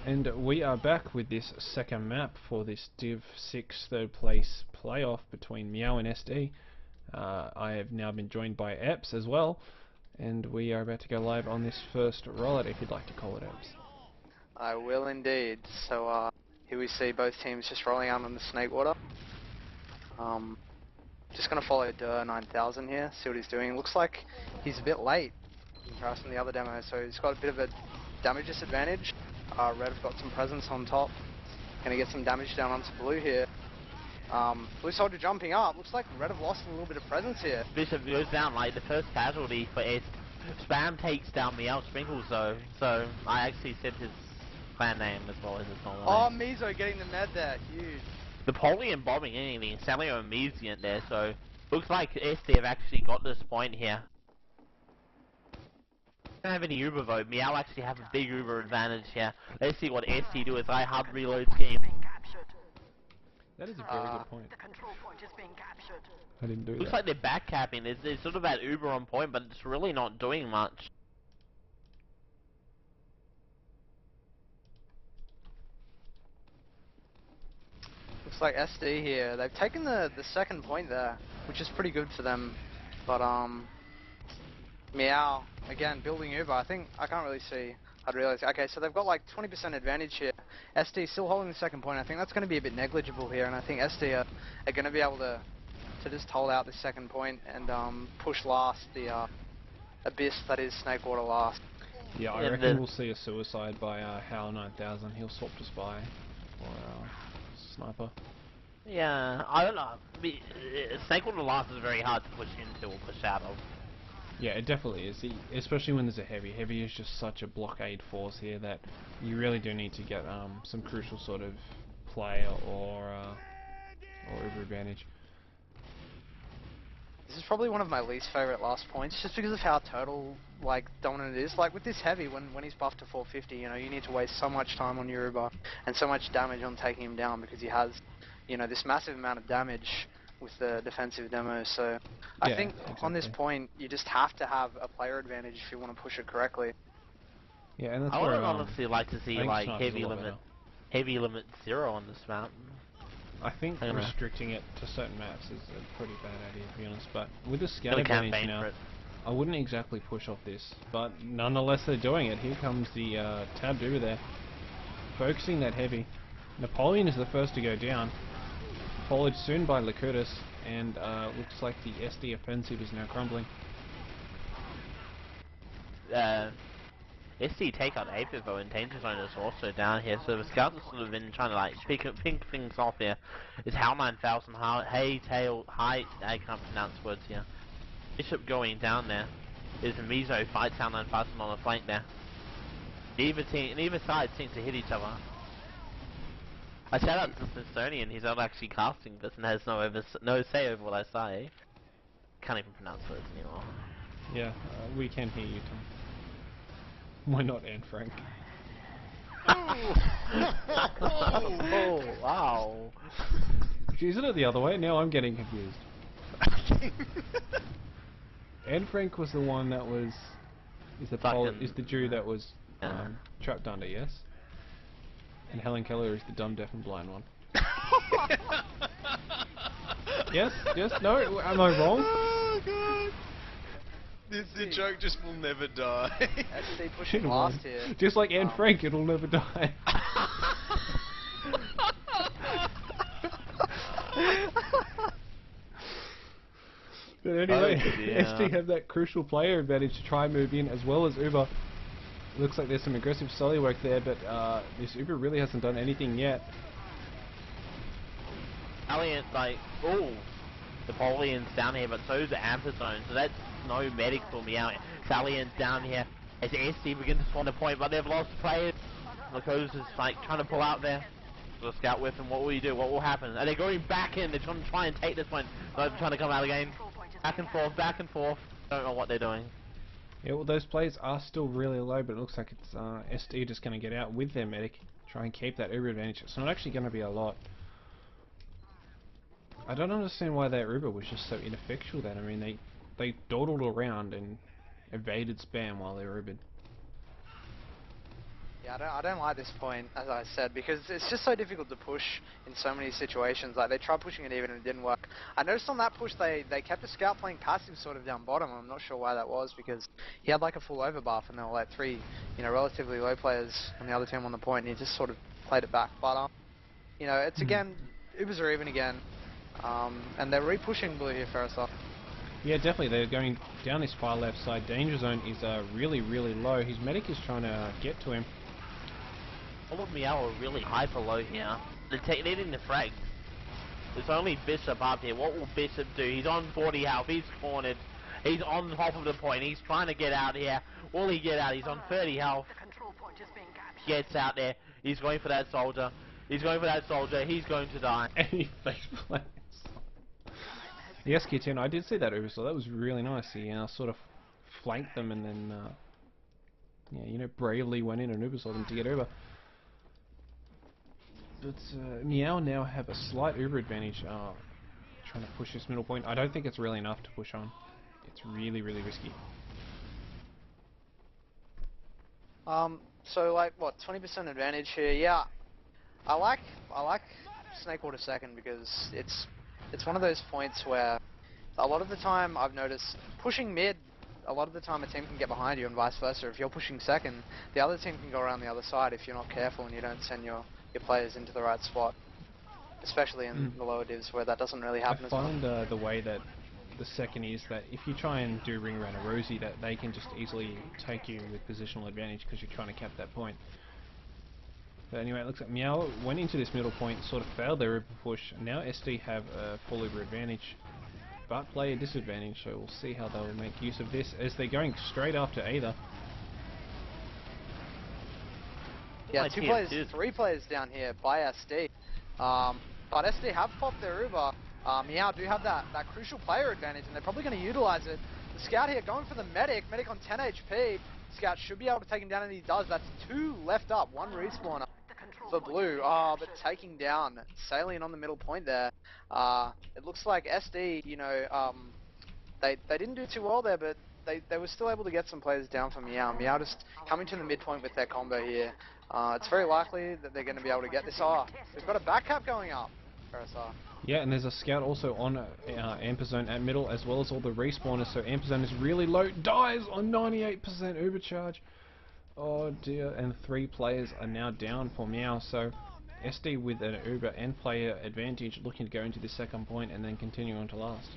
And we are back with this second map for this Div 6 third place playoff between Meow and SD. I have now been joined by Eps as well, and we are about to go live on this first rollout, if you'd like to call it, Eps. I will indeed. So here we see both teams just rolling out on the snake water. Just going to follow Dur 9000 here, see what he's doing. Looks like he's a bit late in comparison to the other demo, so he's got a bit of a damage disadvantage. Red have got some presence on top. Going to get some damage down onto Blue here. Blue Soldier jumping up. Looks like Red have lost a little bit of presence here. Bishop goes down, like the first casualty for S. Spam takes down Meow Sprinkles though, so I actually said his clan name as well as his normal name. Mizo getting the med there, huge. Napoleon bombing anything, Salio and Mesiant there, so looks like SD have actually got this point here. Don't have any Uber though. Meow actually have a big Uber advantage here. Let's see what SD do with hard reload scheme. That is a very good point. The control point is being captured. I didn't do Looks that. like they're backcapping. There's sort of that Uber on point, but it's really not doing much. Looks like SD here. They've taken the second point there, which is pretty good for them. But Meow again building Uber. I can't really see. I'd realize. Okay, so they've got like 20% advantage here. SD still holding the second point. I think that's going to be a bit negligible here, and I think SD are going to be able to just hold out the second point and push last the Abyss, that is Snakewater, last. Yeah, I reckon we'll see a suicide by Hal 9000. He'll swap to Spy or Sniper. Yeah, I don't know. Snakewater last is very hard to push into or push out of. Yeah, it definitely is, especially when there's a heavy. Heavy is just such a blockade force here that you really do need to get some crucial sort of play or Uber advantage. This is probably one of my least favorite last points, just because of how total dominant it is. Like with this heavy, when he's buffed to 450, you know, you need to waste so much time on your Uber and so much damage on taking him down because he has, you know, this massive amount of damage with the defensive demo. So I think on this point, you just have to have a player advantage if you want to push it correctly. Yeah, and that's I where would honestly like to see like heavy limit 0 on this map. I think restricting it to certain maps is a pretty bad idea, to be honest. But with the scout advantage now, I wouldn't exactly push off this. But nonetheless, they're doing it. Here comes the tabbed Uber there, focusing that heavy. Napoleon is the first to go down, followed soon by Lakutis, and looks like the SD offensive is now crumbling. SD take out Ape though, and Danger Zone is also down here, so the scouts have sort of been trying to like pick things off here. It's Hal 9000, Hey Tail, Hi, I can't pronounce words here. Bishop going down there. There's a Mizo fights Hal 9000 on the flank there. Neither side seems to hit each other. I shout out to Smithsonian, he's not actually casting this and has no say over what I say. Can't even pronounce words anymore. Yeah, we can hear you, Tom. Why not, Anne Frank? Oh, wow. Isn't it the other way? Now I'm getting confused. Anne Frank was the one that was... is the Jew that was trapped under, yes? And Helen Keller is the dumb, deaf and blind one. Yes? No? Am I wrong? Oh, God. The joke just will never die. SD pushing last here. Just like Anne Frank, it'll never die. But anyway, SD have that crucial player advantage to try and move in as well as Uber. Looks like there's some aggressive soli work there, but this Uber really hasn't done anything yet. Alliant, Napoleon's down here, but so's the Amperzone, so that's no medic for Meow. Sallian's down here as SD begins to spawn a point, but they've lost players. Lako's is trying to pull out there. The scout with him, what will you do? What will happen? Are they going back in? They're trying to try and take this one. They're trying to come out again. Back and forth, back and forth. Don't know what they're doing. Yeah, well, those players are still really low, but it looks like it's SD just going to get out with their medic, try and keep that Uber advantage. It's not actually going to be a lot. I don't understand why that Uber was just so ineffectual then. I mean, they dawdled around and evaded spam while they were Ubered. Yeah, I don't like this point, as I said, because it's just so difficult to push in so many situations. Like, they tried pushing it even and it didn't work. I noticed on that push they kept the scout playing passive sort of down bottom. I'm not sure why that was, because he had like a full over buff and there were like 3, you know, relatively low players on the other team on the point, and he just sort of played it back. But, you know, it's again, Ubers are even again, and they're re-pushing blue here, Ferrisov. Yeah, definitely. They're going down this far left side. Danger zone is really, really low. His medic is trying to get to him. All of Meow are really hyper low here. They're needing the frag. There's only Bishop up here. What will Bishop do? He's on 40 health. He's cornered. He's on top of the point. He's trying to get out here. Will he get out? He's on 30 health. Gets out there. He's going for that soldier. He's going for that soldier. He's going to die. And he face plants. Yes, Kitten, I did see that oversaw. That was really nice. He sort of flanked them and then, yeah, you know, bravely went in and oversaw them to get over. But Meow now have a slight Uber advantage, trying to push this middle point. I don't think it's really enough to push on. It's really, really risky. So like, what, 20% advantage here? Yeah, I like Snakewater second because it's one of those points where a lot of the time I've noticed pushing mid, a lot of the time a team can get behind you and vice versa. If you're pushing second, the other team can go around the other side if you're not careful and you don't send your players into the right spot, especially in the lower divs where that doesn't really happen as much. I find the way that the second is that if you try and do ring around a Rosie, that they can just easily take you with positional advantage because you're trying to cap that point. But anyway, it looks like Meow went into this middle point, sort of failed their Uber push. Now SD have a full Uber advantage, but play a disadvantage, so we'll see how they'll make use of this as they're going straight after Aether. Yeah, 3 players down here by SD. But SD have popped their Uber. Meow do have that crucial player advantage, and they're probably going to utilize it. The Scout here going for the medic on 10 HP. Scout should be able to take him down, and he does. That's 2 left up, 1 respawner for blue. But taking down Salient on the middle point there. It looks like SD, you know, they didn't do too well there, but they were still able to get some players down for Meow. Meow just coming to the midpoint with their combo here. It's very likely that they're going to be able to get this. We've got a back cap going up. Yeah, and there's a scout also on Amper Zone at middle, as well as all the respawners, so Amper Zone is really low, dies on 98% overcharge. Oh dear, and 3 players are now down for Meow, so SD with an Uber and player advantage looking to go into the second point and then continue on to last.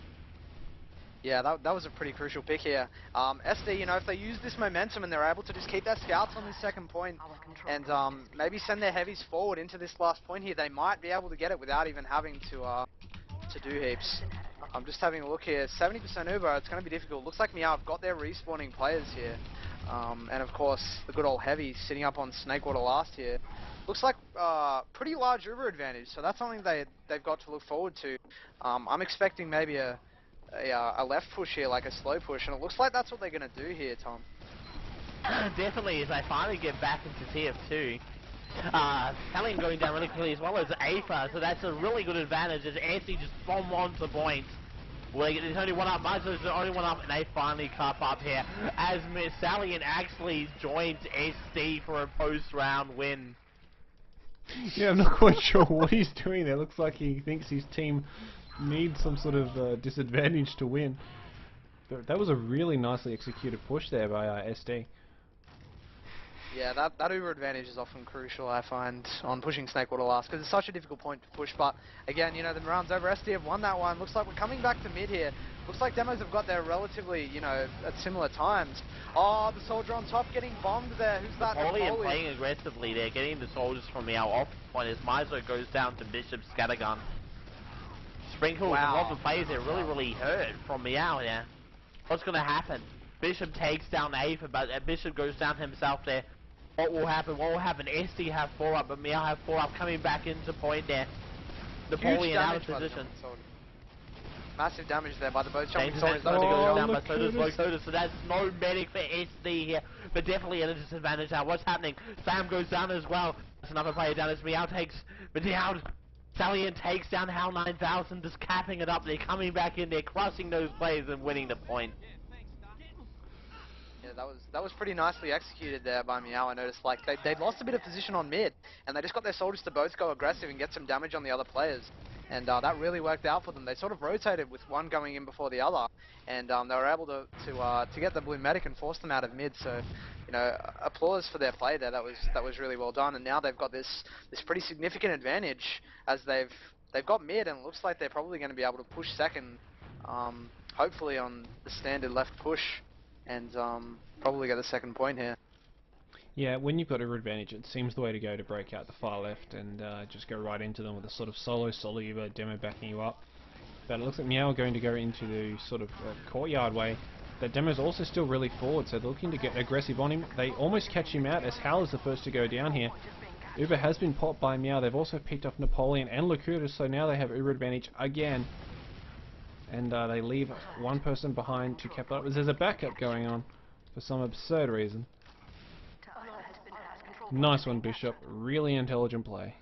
Yeah, that was a pretty crucial pick here. SD, you know, if they use this momentum and they're able to just keep their scouts on this second point and maybe send their heavies forward into this last point here, they might be able to get it without even having to do heaps. I'm just having a look here. 70% Uber, it's going to be difficult. Looks like Meow have got their respawning players here. And of course, the good old heavy sitting up on Snakewater last here. Looks like pretty large Uber advantage, so that's something they've got to look forward to. I'm expecting maybe a left push here, like a slow push, and it looks like that's what they're going to do here, Tom. Definitely, as they finally get back into TF2. Hellion going down really quickly as well as Aether, so that's a really good advantage as Anthony just bomb on to point. Well, there's only one up, Miser's the only one up, and they finally cup up here as Sallian actually joins SD for a post-round win. Yeah, I'm not quite sure what he's doing there. Looks like he thinks his team needs some sort of disadvantage to win. But that was a really nicely executed push there by SD. Yeah, that Uber advantage is often crucial, I find, on pushing Snakewater last, because it's such a difficult point to push. But again, you know, the round's over. SD have won that one. Looks like we're coming back to mid here. Looks like Demos have got there relatively, you know, at similar times. Oh, the soldier on top getting bombed there. Who's that? Napoleon playing aggressively there, getting the soldiers from the off point as Miser goes down to Bishop's scattergun. Sprinkles and lots of players there really hurt from Meow here. What's going to happen? Bishop takes down Aether, but Bishop goes down himself there. What will happen? What will happen? SD have 4 up, but Meow have 4 up, coming back into point there. Napoleon out of position. Massive damage there by the boat jumping soldiers. So that's no medic for SD here, but definitely at a disadvantage now. What's happening? Sam goes down as well. There's another player down as Meow takes, but Meow, Sallian takes down HAL 9000, just capping it up. They're coming back in there, crushing those players and winning the point. Yeah, Yeah, that was pretty nicely executed there by Meow. I noticed like they lost a bit of position on mid, and they just got their soldiers to both go aggressive and get some damage on the other players, and that really worked out for them. They sort of rotated with one going in before the other, and they were able to get the blue medic and force them out of mid. So, you know, applause for their play there. That was really well done, and now they've got this pretty significant advantage as they've got mid, and it looks like they're probably going to be able to push second, hopefully on the standard left push. And probably get a second point here. Yeah, when you've got a advantage, it seems the way to go to break out the far left and just go right into them with a sort of solo demo backing you up. But it looks like Meow are going to go into the sort of courtyard way. That demo's also still really forward, so they're looking to get aggressive on him. They almost catch him out as Hal is the first to go down here. Uber has been popped by Meow. They've also picked off Napoleon and Locutus, so now they have Uber advantage again. And they leave one person behind to cap up. There's a backup going on for some absurd reason. Nice one, Bishop. Really intelligent play.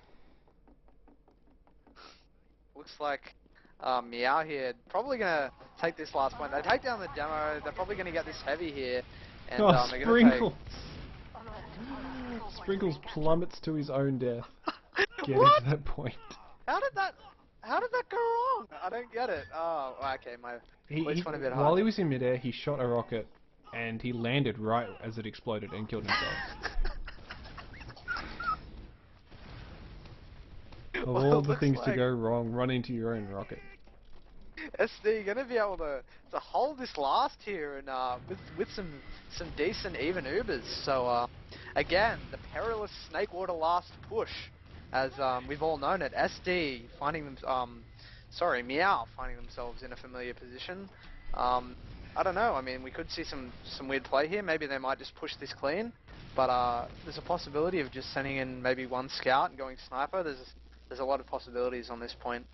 Looks like Meow here probably gonna take this last point. They take down the demo. They're probably gonna get this heavy here. And, oh, they're Sprinkles! Sprinkles plummets to his own death. Getting to that point. How did that go wrong? I don't get it. Oh, okay, while he was in midair, he shot a rocket, and he landed right as it exploded and killed himself. Of all the things to go wrong, run into your own rocket. SD, you're gonna be able to hold this last here, and with some decent even Ubers. So again, the perilous Snakewater last push, as we've all known it. SD finding them, Meow finding themselves in a familiar position. I don't know. I mean, we could see some weird play here. Maybe they might just push this clean, but there's a possibility of just sending in maybe one scout and going sniper. There's a lot of possibilities on this point.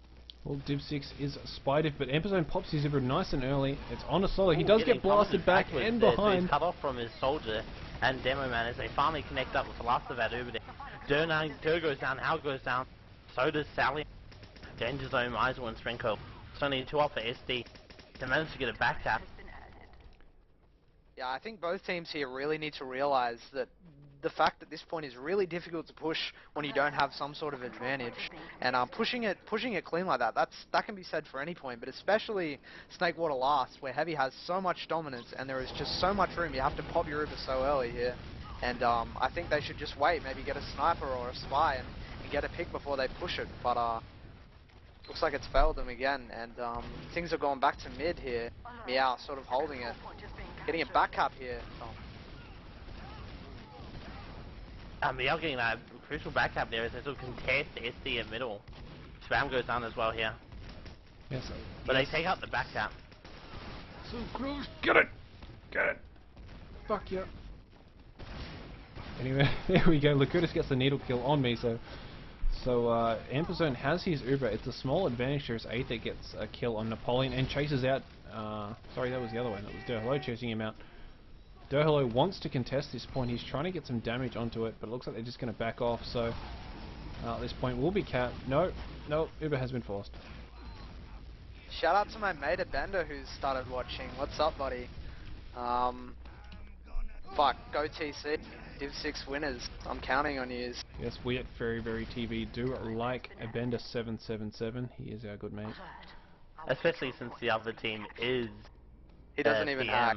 Well, Div6 is spied, but Amperzone pops his Uber nice and early. It's on a solo. He does get blasted back and behind. So he's cut off from his soldier and Demo Man as they finally connect up with the last of that Uber there. Dur goes down, Hal goes down, so does Sally. Danger Zone, Meisel and Sprinkle. It's only 2 off for SD. They managed to get it back tap. Yeah, I think both teams here really need to realize that the fact at this point is really difficult to push when you don't have some sort of advantage, and pushing it clean like that can be said for any point, but especially Snakewater last, where Heavy has so much dominance and there is just so much room. You have to pop your Uber so early here, and I think they should just wait, maybe get a sniper or a spy and get a pick before they push it. But looks like it's failed them again, and things are going back to mid here. Meow sort of holding it, getting a back up here. Meow getting that crucial backup there as they sort of contest SD in middle. Spam goes down as well here. Yes. But they take out the backup. So close. Get it! Get it! Fuck yeah. Anyway, there we go. Locutus gets the needle kill on me, so Amperzone has his Uber. It's a small advantage. There's 8 that gets a kill on Napoleon and chases out. Sorry, that was the other one. That was Durhello chasing him out. Durhello wants to contest this point. He's trying to get some damage onto it, but it looks like they're just going to back off. So this point will be capped. No, Uber has been forced. Shout out to my mate Abenda who's started watching. What's up, buddy? Fuck, go TC. Div6 winners. I'm counting on you. Yes, we at Very TV do like Abenda777. He is our good mate. Especially since the other team is... He doesn't even hack.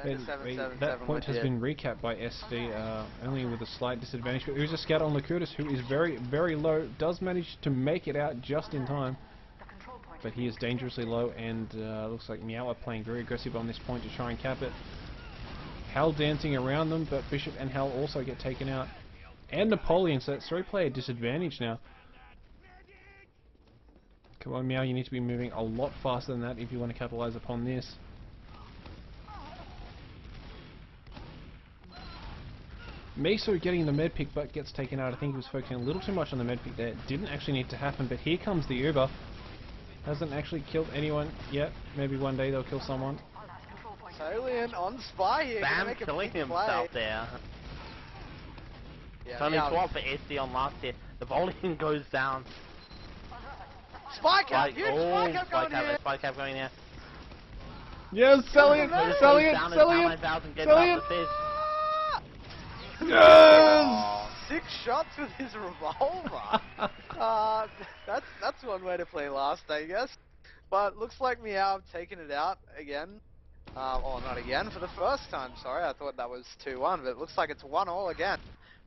That point has been recapped by SV, only with a slight disadvantage. But there's a scout on Locutus who is very low, does manage to make it out just in time. But he is dangerously low, and looks like Meow are playing very aggressive on this point to try and cap it. Hal dancing around them, but Bishop and Hal also get taken out. And Napoleon, so that's 3-player disadvantage now. Come on, Meow, you need to be moving a lot faster than that if you want to capitalize upon this. Miso getting the medpick but gets taken out. I think he was focusing a little too much on the medpick there. It didn't actually need to happen, but here comes the Uber. Hasn't actually killed anyone yet. Maybe one day they'll kill someone. Alien on spy here. Bam killing himself there. Yeah, Tony swap for SD on last hit. The bowling goes down. Spike cap, huge spike cap going here. Spike cap going here. Yes, selling it, selling it, selling it, selling it. Yes! 6 shots with his revolver. That's one way to play last, I guess. But looks like Meow taking it out again. Or not again, for the first time, sorry. I thought that was 2-1, but it looks like it's 1-1 again.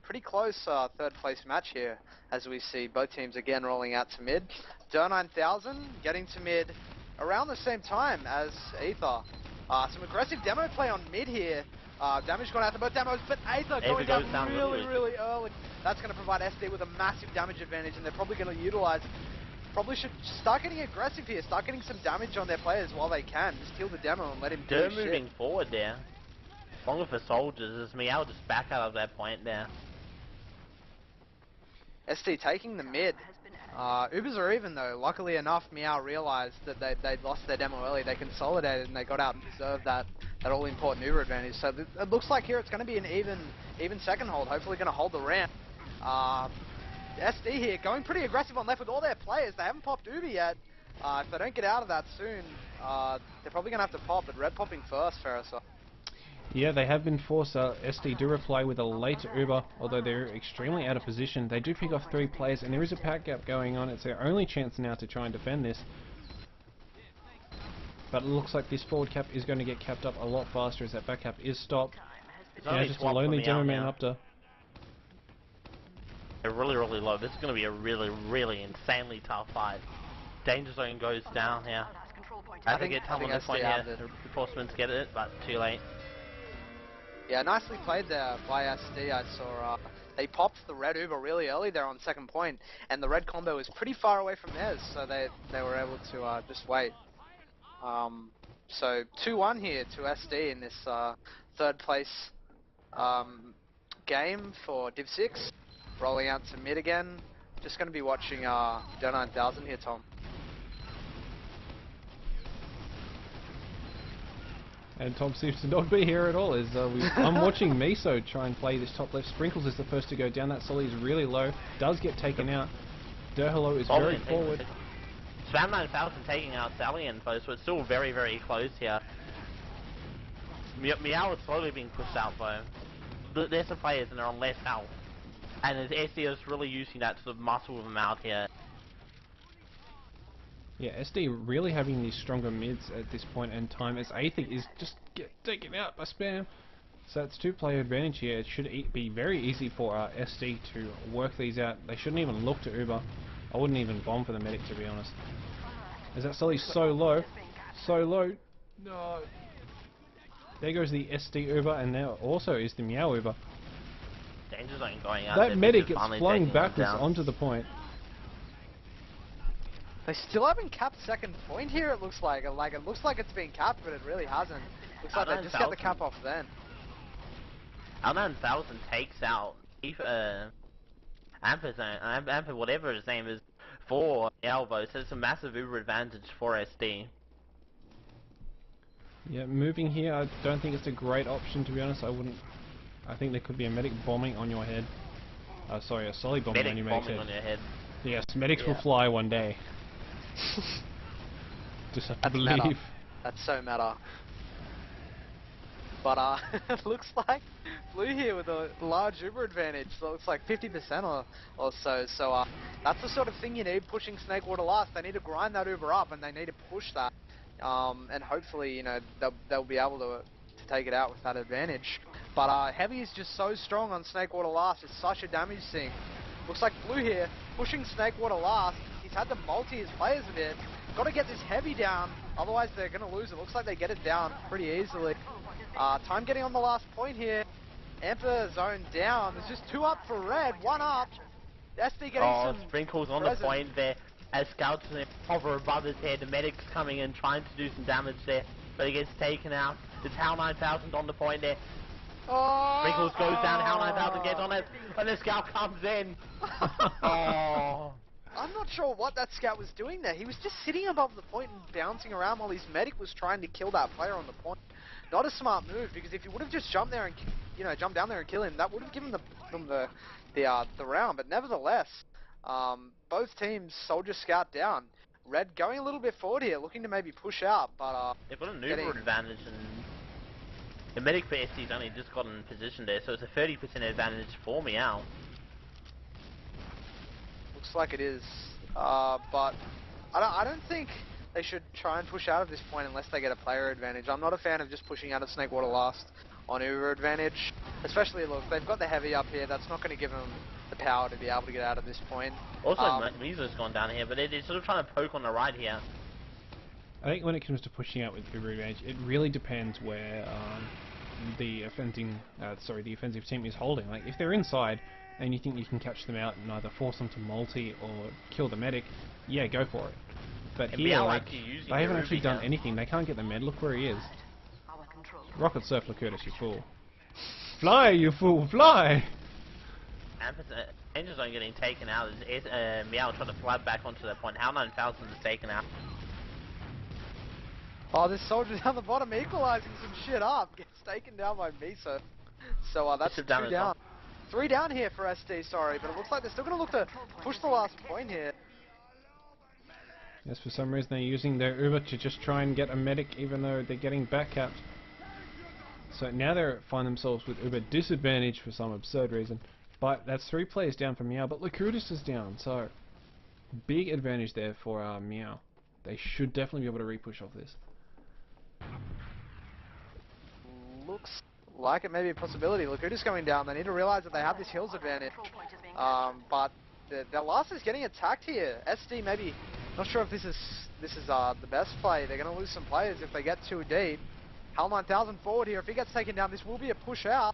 Pretty close third place match here, as we see both teams again rolling out to mid. Der9000 getting to mid around the same time as Aether. Some aggressive demo play on mid here. Damage gone out to both demos, but Aether going down really early. That's going to provide SD with a massive damage advantage, and they're probably going to utilize it. Probably should start getting aggressive here, start getting some damage on their players while they can. Just kill the demo and let him do his shit. Moving forward there. Longer for soldiers as Meow just back out of that point there. SD taking the mid. Ubers are even though. Luckily enough, Meow realized that they'd lost their demo early. They consolidated and they got out and deserved that all-important Uber advantage. So it looks like here it's going to be an even second hold. Hopefully going to hold the ramp. SD here going pretty aggressive on left with all their players. They haven't popped Uber yet. If they don't get out of that soon, they're probably going to have to pop, but red popping first, Ferrisov. Yeah, they have been forced. SD do reply with a late Uber, although they're extremely out of position. They do pick off 3 players, and there is a pack gap going on. It's their only chance now to try and defend this. But it looks like this forward cap is going to get capped up a lot faster as that back cap is stopped. Yeah, just a lonely demo man up to. They're really low. This is going to be a really insanely tough fight. Danger zone goes down here. I think get time on this point here. The reinforcements get it, but too late. Yeah, nicely played there by SD. I saw they popped the red Uber really early there on second point, and the red combo was pretty far away from theirs, so they were able to just wait. So 2-1 here to SD in this third place game for Div6. Rolling out to mid again. Just going to be watching Der9000 here, Tom. And Tom seems to not be here at all. I'm watching Miso try and play this top left. Sprinkles is the first to go down. That Solly is really low. Does get taken out. Derhalo is very forward. Spam9000 taking out Sally info, so it's still very close here. Meow is slowly being pushed out though. There's some players and they're on less health. And SD is really using that to sort of muscle them out here. Yeah, SD really having these stronger mids at this point in time as Aether is just get taken out by Spam. So it's 2-player advantage here. It should be very easy for SD to work these out. They shouldn't even look to Uber. I wouldn't even bomb for the medic, to be honest. As that Sully's so low. No. There goes the SD Uber, and there also is the Meow Uber. Danger zone going out. That medic gets flung backwards onto the point. They still haven't capped second point here, it looks like. It looks like it's been capped, but it really hasn't. Looks like they just got the cap off then. Der9000 takes out Amper, whatever his name is, for Elbow, so it's a massive Uber advantage for SD. Yeah, moving here, I don't think it's a great option, to be honest. I think there could be a medic bombing on your head. Sorry, a Solly bombing on your medic's head. On your head. Yes, medics will fly one day. Just have to believe. Meta. That's so meta. But it looks like Blue here with a large Uber advantage. So it looks like 50% or so. So that's the sort of thing you need pushing Snakewater last. They need to grind that Uber up and they need to push that. And hopefully, you know, they'll be able to take it out with that advantage. But Heavy is just so strong on Snakewater last. It's such a damage sink. Looks like Blue here pushing Snakewater last. He's had to multi his players a bit. Got to get this Heavy down, otherwise they're going to lose it. Looks like they get it down pretty easily. Time getting on the last point here. Emperor zone down. There's just 2 up for red, 1 up. SD getting some Sprinkles on the point there. As Scouts hover above his head, the medic's coming in trying to do some damage there, but he gets taken out. It's HAL9000 on the point there. Sprinkles goes down, HAL9000 gets on it, and the Scout comes in. I'm not sure what that Scout was doing there. He was just sitting above the point and bouncing around while his medic was trying to kill that player on the point. Not a smart move, because if he would have just jumped there and, you know, jumped down there and killed him, that would have given them the round. But nevertheless, both teams Soldier Scout down. Red going a little bit forward here, looking to maybe push out, but they've got an Uber advantage, and the medic for SD's only just got in position there, so it's a 30% advantage for Meow. Looks like it is, but I don't think they should try and push out at this point unless they get a player advantage. I'm not a fan of just pushing out of Snakewater last on Uber advantage, especially, look, they've got the heavy up here, that's not going to give them the power to be able to get out at this point. Also, Mizo's gone down here, but they're sort of trying to poke on the right here. I think when it comes to pushing out with Uber advantage, it really depends where the offensive team is holding. Like, if they're inside and you think you can catch them out and either force them to multi or kill the medic, yeah, go for it. But and here, like, they haven't actually done anything. They can't get the med. Look where he is. Rocket Surf Lacutus, you fool. Fly, you fool, fly! Angels aren't getting taken out. Meow trying to fly back onto that point. How 9000 is taken out. Oh, this soldier down the bottom equalizing some shit up. Gets taken down by Miso. So that's 2 down. Well. 3 down here for SD, sorry, but it looks like they're still going to look to push the last point here. Yes, for some reason they're using their Uber to just try and get a medic even though they're getting backcapped. So now they find themselves with Uber disadvantage for some absurd reason. But that's 3 players down for Meow, but Lacutus is down, so big advantage there for Meow. They should definitely be able to re-push off this. Looks like it may be a possibility. Lacutus going down, they need to realize that they have this hills advantage. But their last is getting attacked here. SD maybe, not sure if this is the best play. They're going to lose some players if they get too deep. Hal 9000 forward here. If he gets taken down, this will be a push out.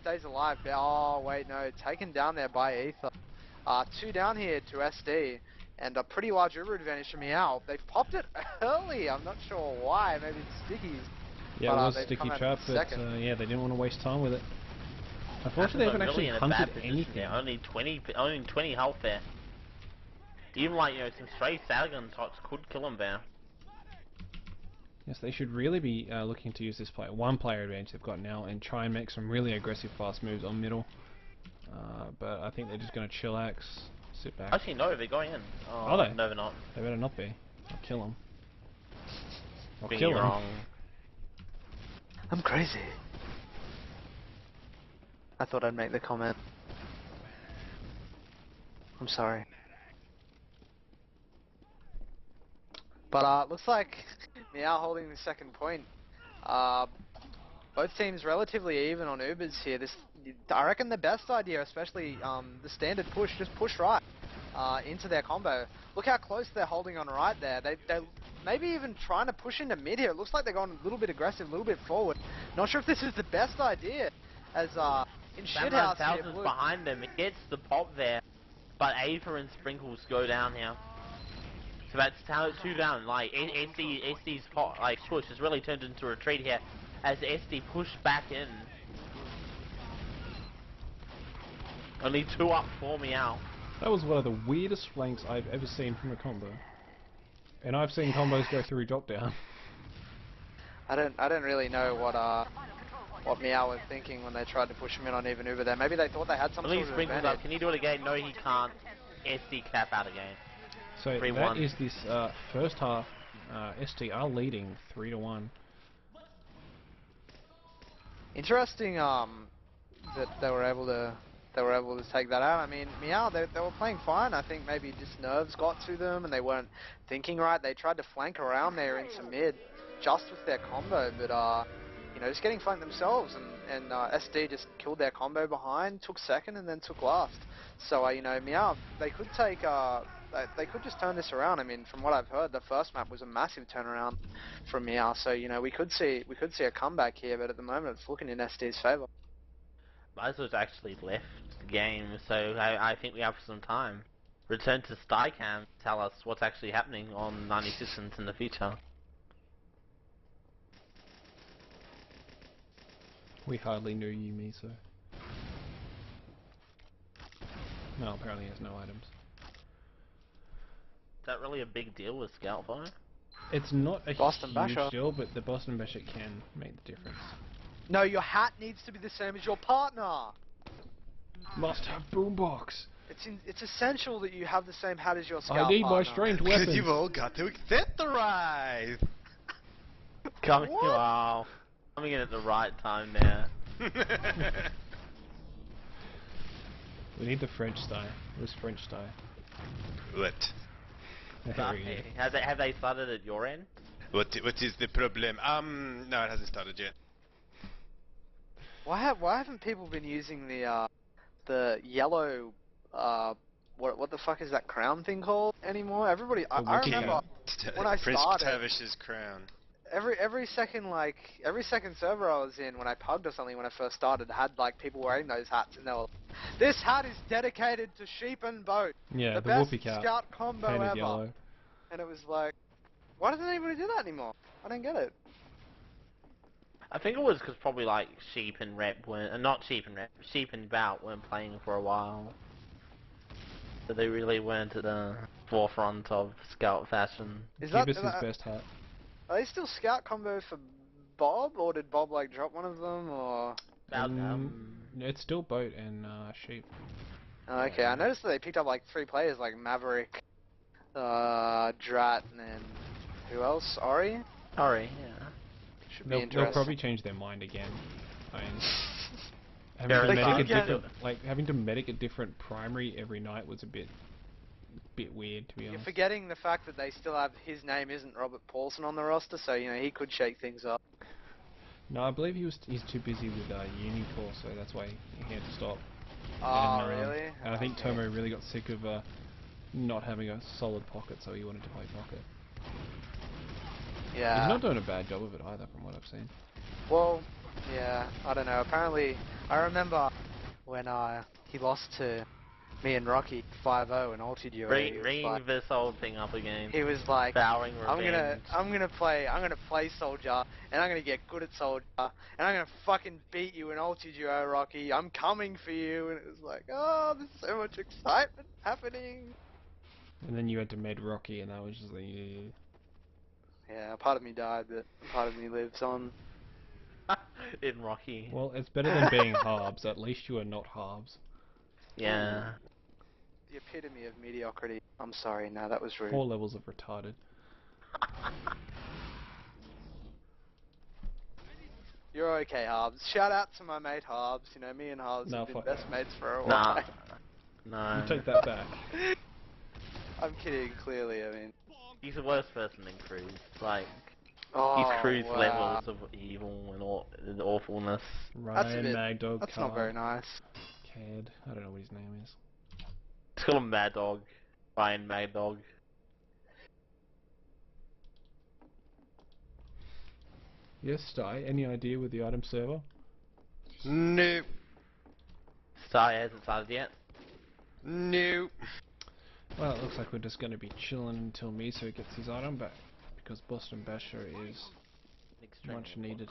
Stays alive. Oh, wait, no. Taken down there by Ether. 2 down here to SD. And a pretty large Uber advantage for Meow. They've popped it early. I'm not sure why. Maybe it's stickies. Yeah, it was a sticky trap, but yeah, they didn't want to waste time with it. Unfortunately, they haven't actually hunted anything. Only 20 health there. Even like, you know, some stray Sagan shots could kill him there. Yes, they should really be looking to use this one player advantage they've got now and try and make some really aggressive fast moves on middle. But I think they're just going to chillax, sit back. Actually, no, they're going in. Oh, are they? No, they're not. They better not be. I'll kill them. I'll Being kill them. wrong. I'm crazy. I thought I'd make the comment. I'm sorry. But looks like Meow holding the second point. Both teams relatively even on Ubers here. I reckon the best idea, especially the standard push, just push right into their combo. Look how close they're holding on right there. They're maybe even trying to push into mid here. It looks like they're going a little bit aggressive, a little bit forward. Not sure if this is the best idea, as in Shithouse here. Behind them, it gets the pop there, but Ava and Sprinkles go down here. So that's 2 down. Like SD's pot, like push has really turned into a retreat here, as SD pushed back in. Only 2 up for Meow. That was one of the weirdest flanks I've ever seen from a combo. And I've seen combos go through drop down. I don't really know what Meow was thinking when they tried to push him in on even Uber there. Maybe they thought they had some sort of advantage. Up. Can you do it again? No, he can't. SD cap out again. So that is this first half. SD are leading 3-1. Interesting that they were able to take that out. I mean, Meow, they were playing fine. I think maybe just nerves got to them and they weren't thinking right. They tried to flank around there into mid just with their combo, but you know, just getting flanked themselves, and SD just killed their combo behind, took second, and then took last. So you know, Meow, they could take they could just turn this around. I mean, from what I've heard, the first map was a massive turnaround from Meow. So you know, we could see a comeback here, but at the moment it's looking in SD's favor. Mizo's actually left the game, so I think we have some time. Return to Stycam, tell us what's actually happening on 96 in the future. We hardly knew you, Miso. No, apparently he has no items. Is that really a big deal with Scout Fire? It's not a Boston huge Basher. deal, but the Boston Basher can make the difference. No, your hat needs to be the same as your partner. Must have boombox. It's essential that you have the same hat as your scout I need my partner. strange Because weapons. you've all got to accept the rise. Coming, What? wow. Coming in at the right time there. We need the French style. Where's French style? What? There we go. Have they started at your end? What is the problem? No, it hasn't started yet. Why haven't people been using the yellow what the fuck is that crown thing called anymore? Everybody, I wiki remember cap. when I Prince started. Tavish's crown. Every second server I was in when I pugged or something when I first started had like people wearing those hats and they were, this hat is dedicated to sheep and boat. Yeah, the the best whoopee cap. scout combo Painted ever. yellow. And it was like, why doesn't anybody do that anymore? I don't get it. I think it was because probably like Sheep and Rep weren't, not Sheep and Rep, Sheep and Bout weren't playing for a while. So they really weren't at the forefront of scout fashion. Is Give us that his best hat. are they still scout combos for Bob, or did Bob like drop one of them, or? It's still boat and sheep. Oh, okay, I noticed that they picked up like 3 players like Maverick, Drat, and then who else? Ori? Ori, yeah. Should be They'll interesting. probably change their mind again. I mean, Fair having to enough. medic a Yeah. different, like having to medic a different primary every night was a bit weird, to be You're honest. forgetting the fact that they still have his name isn't Robert Paulson on the roster, so you know he could shake things up. No, I believe he's too busy with uni course, so that's why he had to stop. Oh, and, really? And I think Okay. Tomo really got sick of not having a solid pocket, so he wanted to play pocket. Yeah. He's not doing a bad job of it either, from what I've seen. Well, yeah, I don't know. Apparently, I remember when he lost to me and Rocky 5-0 in Ulti Duo. Bringing this whole thing up again. He was like, Vowing I'm revenge. gonna play Soldier, and I'm gonna get good at Soldier, and I'm gonna fucking beat you in Ulti Duo, Rocky. I'm coming for you, and it was like, oh, there's so much excitement happening. And then you had to med Rocky, and that was just like, Yeah, part of me died, but part of me lives on. In Rocky. well, it's better than being Harbs. At least you are not Harbs. Yeah. The epitome of mediocrity. I'm sorry, no, that was rude. 4 levels of retarded. You're okay, Harbs. Shout out to my mate Harbs. You know, me and Harbs No, have been fuck best that. mates for a Nah. while. No. You take that back. I'm kidding, clearly, I mean. He's a worse person than Cruz. Like, Oh, he's Cruz wow. levels of evil and awfulness. Ryan, bit- Magdog, That's not very nice. Cad. I don't know what his name is. Let's call him Mad Dog. Ryan Mad Dog. Yes, Sty, any idea with the item server? Nope. Star hasn't started yet. Nope. Well, it looks like we're just going to be chilling until Miso gets his item back, because Boston Basher is much needed.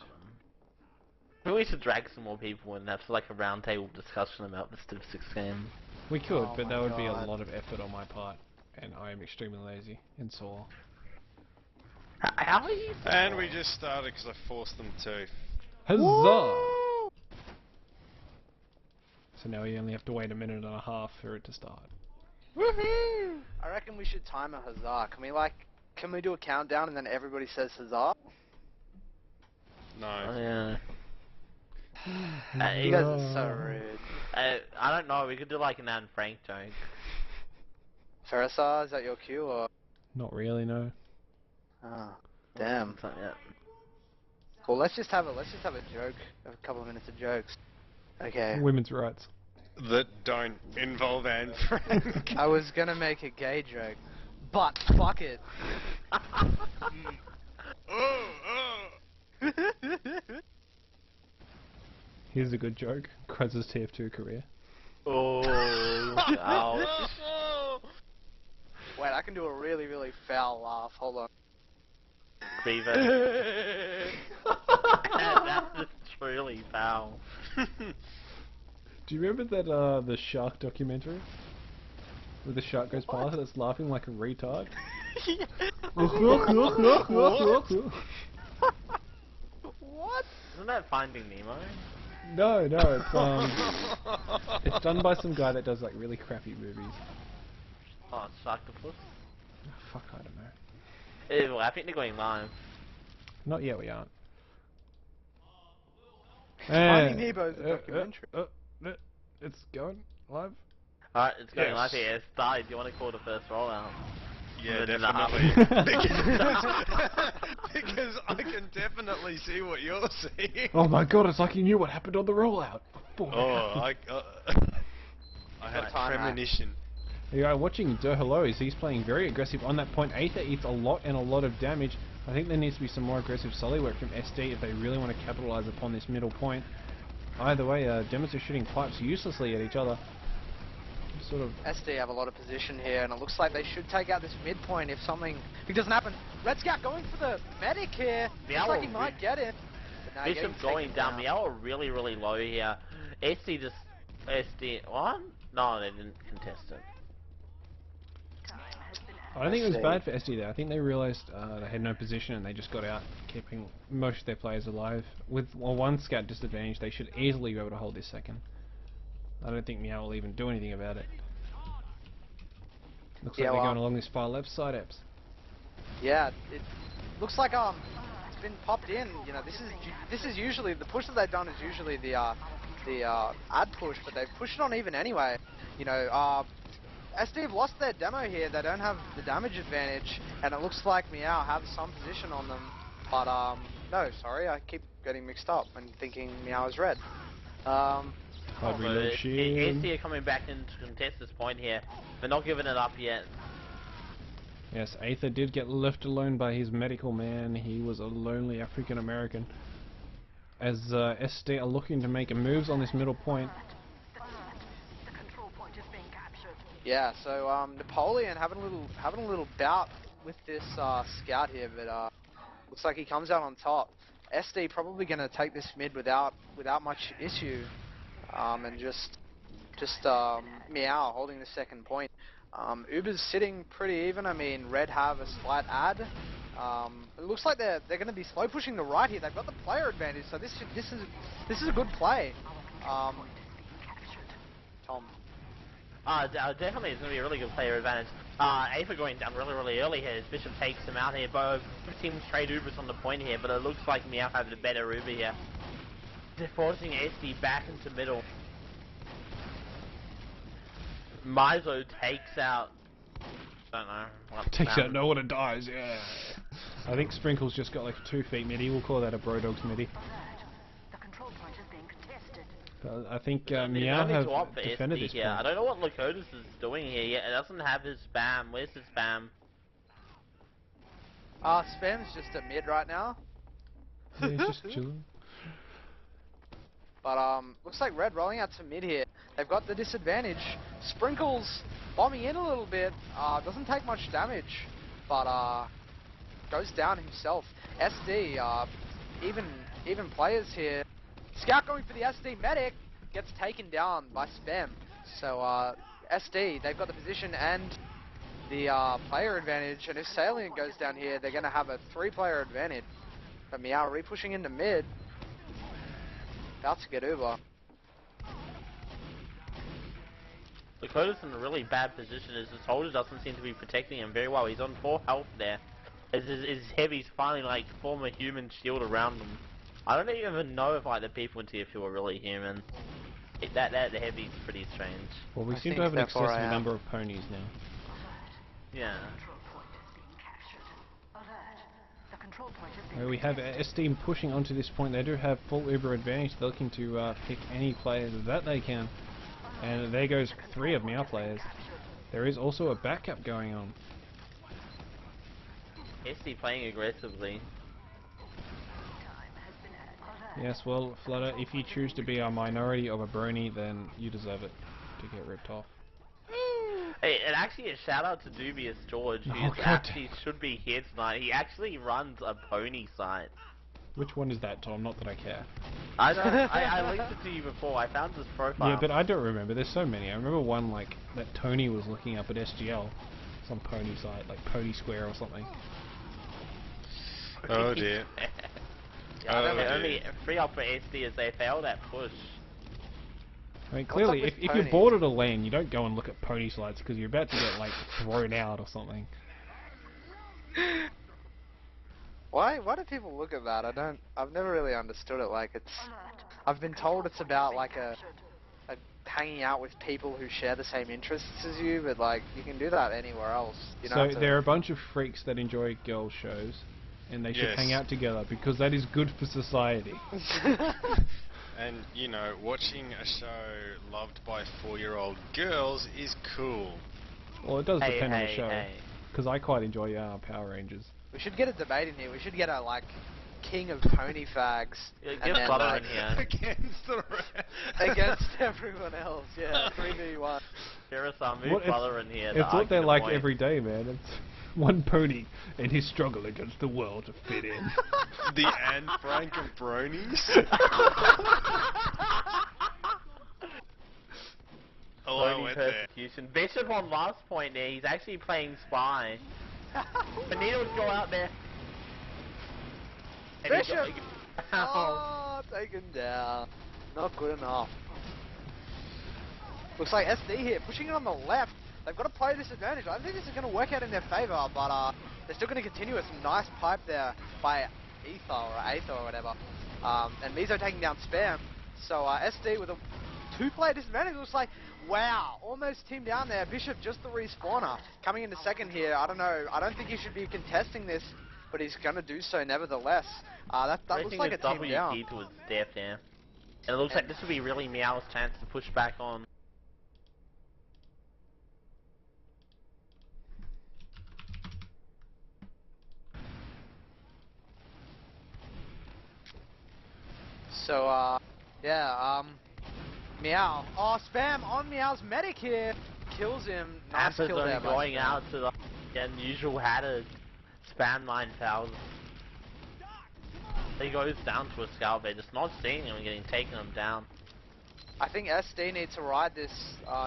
Maybe we should drag some more people in and have like a roundtable discussion about this Div6 game. We could, Oh but my that would be a God. lot of effort on my part, and I am extremely lazy and sore. How are you? And we just started because I forced them to. Huzzah! So now we only have to wait a minute and a half for it to start. Woohoo! I reckon we should time a huzzah. Can we do a countdown and then everybody says huzzah? No. Oh, yeah. You guys are so rude. I don't know. We could do like an Anne Frank joke. Ferrisar, is that your cue or? Not really, no. Oh, damn. Something, yeah. Well, let's just have a joke, a couple of minutes of jokes. Okay. Women's rights. That don't involve Anne Frank. I was gonna make a gay joke, but fuck it. Here's a good joke. Kruz's TF2 career. Oh, ouch. Wait, I can do a really, really foul laugh. Hold on. Beaver. That was truly foul. Do you remember that the shark documentary? Where the shark goes past and it's laughing like a retard? What? Isn't that Finding Nemo? No, it's It's done by some guy that does like really crappy movies. Oh, it's Octopus. Oh, fuck, I don't know. Well, I think they're going live. Not yet, we aren't. Finding Nemo, the documentary. It's going live. Alright, it's going Yes. live here. It's started. Do you want to call the first rollout? Yeah, Then definitely. Because I can definitely see what you're seeing. Oh my god, it's like you knew what happened on the rollout. Oh, I had a premonition. Yeah, watching Hello is he's playing very aggressive on that point. Aether eats a lot and a lot of damage. I think there needs to be some more aggressive solid work from SD if they really want to capitalise upon this middle point. Either way, Demons are shooting pipes uselessly at each other. Sort of. SD have a lot of position here, and it looks like they should take out this midpoint if it doesn't happen. Red Scout going for the medic here. Looks like he might get it. But no, Bishop going down. Meow are really, really low here. SD, what? No, they didn't contest it. I don't think it was bad for SD there. I think they realised they had no position and they just got out, keeping most of their players alive. With one scout disadvantage, they should easily be able to hold this second. I don't think Meow will even do anything about it. Looks like they're going along this far left side, Eps. Yeah, it looks like it's been popped in. You know, this is usually the push that they've done is usually the ad push, but they've pushed it on even anyway. You know, SD have lost their demo here. They don't have the damage advantage, and it looks like Meow have some position on them. But no, sorry, I keep getting mixed up and thinking Meow is red. SD are coming back in to contest this point here. They're not giving it up yet. Yes, Aether did get left alone by his medical man. He was a lonely African American. As SD are looking to make moves on this middle point. Yeah, so Napoleon having a little bout with this scout here, but looks like he comes out on top. SD probably going to take this mid without much issue, and just Meow holding the second point. Uber's sitting pretty even. I mean, Red have a slight ad. It looks like they're going to be slow pushing the right here. They've got the player advantage, so this is a good play. Tom. Definitely it's going to be a really good player advantage. Aether going down really, really early here. Bishop takes him out here. Both teams trade Ubers on the point here, but it looks like Meow have the better Uber here. They're forcing SD back into middle. Mizo takes out... don't know. Takes out no one and dies, yeah. I think Sprinkle's just got like 2 feet midi. We'll call that a Brodog's midi. I think Meow have defended this point. I don't know what Lakotas is doing here yet. It doesn't have his spam. Where's his spam? Spam's just a mid right now. Yeah, he's just chilling. But looks like Red rolling out to mid here. They've got the disadvantage. Sprinkles bombing in a little bit. Doesn't take much damage, but goes down himself. SD, even players here. Scout going for the SD medic, gets taken down by Spam. So SD, they've got the position and the player advantage, and if Salient goes down here, they're going to have a 3-player advantage. But Meow re-pushing into mid. About to get Uber. Lakota's in a really bad position as his holder doesn't seem to be protecting him very well. He's on 4 health there. As his heavy's finally like form a human shield around him. I don't even know if like the people in Tier 2 are really human. The heavy's pretty strange. Well, we seem to have an excessive number of ponies now. Yeah. We have SD pushing onto this point. They do have full Uber advantage. They're looking to pick any players that they can. And there goes 3 of Meow players. There is also a backup going on. SD playing aggressively. Yes, well, Flutter, if you choose to be a minority of a brony, then you deserve it to get ripped off. Hey, and actually a shout out to Dubious George, who actually should be here tonight. He actually runs a pony site. Which one is that, Tom? Not that I care. I don't. I linked it to you before. I found his profile. Yeah, but I don't remember. There's so many. I remember one like that Tony was looking up at SGL, some pony site like Pony Square or something. Oh dear. Yeah, only free up for SD as they failed that push. I mean, clearly, if you're bored at a lane, you don't go and look at pony slides because you're about to get like thrown out or something. Why do people look at that? I've never really understood it. Like I've been told it's about like a hanging out with people who share the same interests as you, but like you can do that anywhere else. You So there are a bunch of freaks that enjoy girl shows, and they should hang out together because that is good for society. And, you know, watching a show loved by 4-year-old girls is cool. Well, it does depend on the show. Because I quite enjoy Power Rangers. We should get a debate in here. We should get a, like, king of pony fags. Get Butter in here. Against the rest. Against everyone else, yeah. 3v1. Move Butter in here. It's what they're like every day, man. It's one pony and his struggle against the world to fit in. The Anne Frank of bronies. Brony persecution. Bishop on last point there. He's actually playing spy. Benito would go out there. And Bishop! Oh, taken down. Not good enough. Looks like SD here, pushing it on the left. They've got a player disadvantage. I think this is going to work out in their favour, but they're still going to continue with some nice pipe there by Ether or Aether or whatever. And Mizo taking down Spam. So SD with a 2-player disadvantage. Looks like, wow, almost team down there. Bishop just the respawner. Coming into second here. I don't know. I don't think he should be contesting this, but he's going to do so nevertheless. That looks like a team down. WP to his death there. And it looks like this would be really Meow's chance to push back on. So, yeah, Meow. Oh, Spam on Meow's medic here. Kills him. Nice kill there. Going out to the unusual Hatter. Spam 9,000. He goes down to a scout. They're just not seeing him and taking him down. I think SD needs to ride this,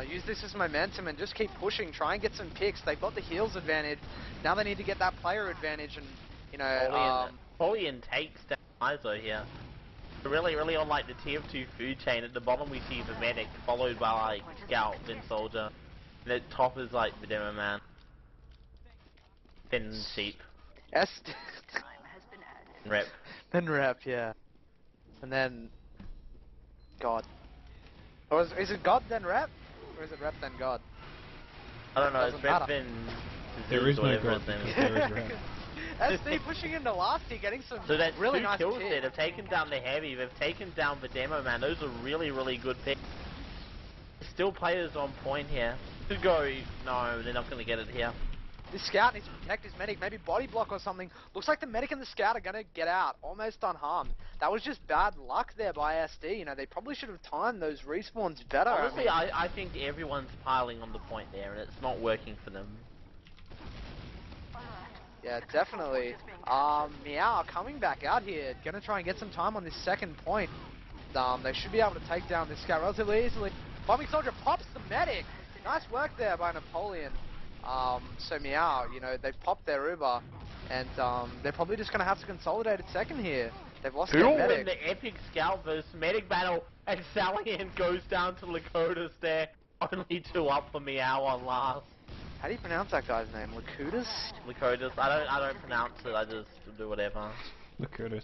use this as momentum and just keep pushing. Try and get some picks. They've got the heals advantage. Now they need to get that player advantage and, you know, Polian takes down Izo here. Really on like the tier 2 food chain. At the bottom we see the medic, followed by like scout, then soldier. And at top is like the demo man. Then sheep. SD. Rep. Then rep, yeah. And then God. Or is it God then rep? Or is it rep then God? I don't know, it's rep then there is no God. There is rep. SD pushing into last here, getting some really nice kills there. They've taken down the heavy, they've taken down the demo man. Those are really good picks. Still players on point here. Could go, no, they're not going to get it here. This scout needs to protect his medic, maybe body block or something. Looks like the medic and the scout are going to get out, almost unharmed. That was just bad luck there by SD. You know, they probably should have timed those respawns better. Honestly, I think everyone's piling on the point there, and it's not working for them. Yeah, definitely. Meow coming back out here, going to try and get some time on this second point. They should be able to take down this scout relatively easily. Bombing Soldier pops the medic. Nice work there by Napoleon. So Meow, you know, they've popped their Uber, and they're probably just going to have to consolidate at second here. They've lost their medic. In the epic scout versus medic battle, and Salian goes down to Lakotas there. Only 2 up for Meow on last. How do you pronounce that guy's name? Lakotas? Lakotas. I don't pronounce it. I just do whatever. Lakotas.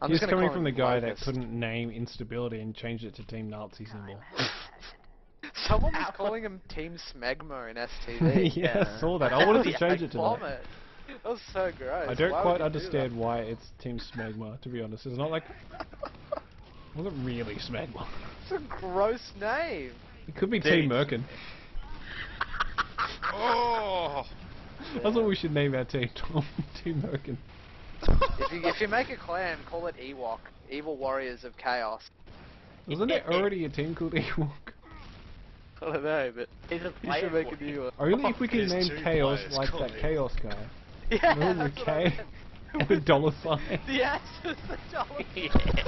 He's coming from the guy that couldn't name instability and changed it to Team Nazi symbol. Someone was calling him Team Smegma in STV. Yeah, I saw that. I wanted to change it to that. That was so gross. I don't quite understand why it's Team Smegma, to be honest. It's not like... Was it really Smegma? It's a gross name. It could be Team Merkin. Oh! That's what we should name our team, Tom. Team Merkin. If you make a clan, call it Ewok. Evil Warriors of Chaos. Wasn't there already a team called Ewok? I don't know, but you should make a new one. Only if we can name Chaos like that Chaos guy. Yeah, remember that's K and the dollar sign. Yes, it's the dollar sign.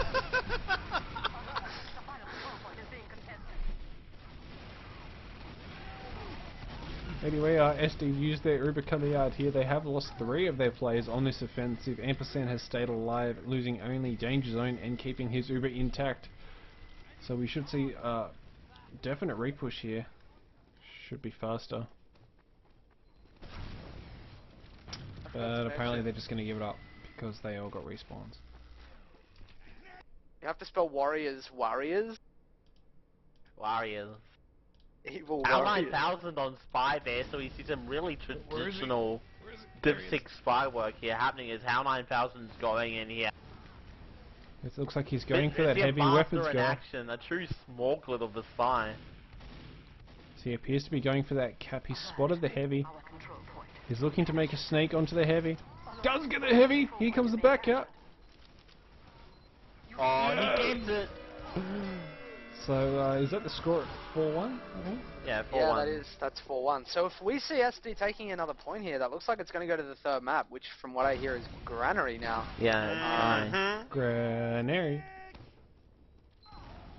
Anyway, SD used their Uber coming out here. They have lost 3 of their players on this offensive. Ampersand has stayed alive, losing only Danger Zone and keeping his Uber intact. So we should see definite repush here. Should be faster. But apparently they're just going to give it up because they all got respawns. You have to spell warriors, warriors. Warriors. Evil Al warriors. 9000 on spy there, so we see some really traditional Div6 spy work here happening as HAL 9000's going in here. It looks like he's going for that heavy weapons in guy. action, a true smokelet of the spy. So he appears to be going for that cap. He's spotted the heavy. He's looking to make a snake onto the heavy. Does get the heavy! Here comes the back out. Oh, he gets it! So, is that the score at 4-1, I think? Yeah, 4-1. Yeah, that's 4-1. So if we see SD taking another point here, that looks like it's going to go to the third map, which from what I hear is Granary now. Yeah, Granary.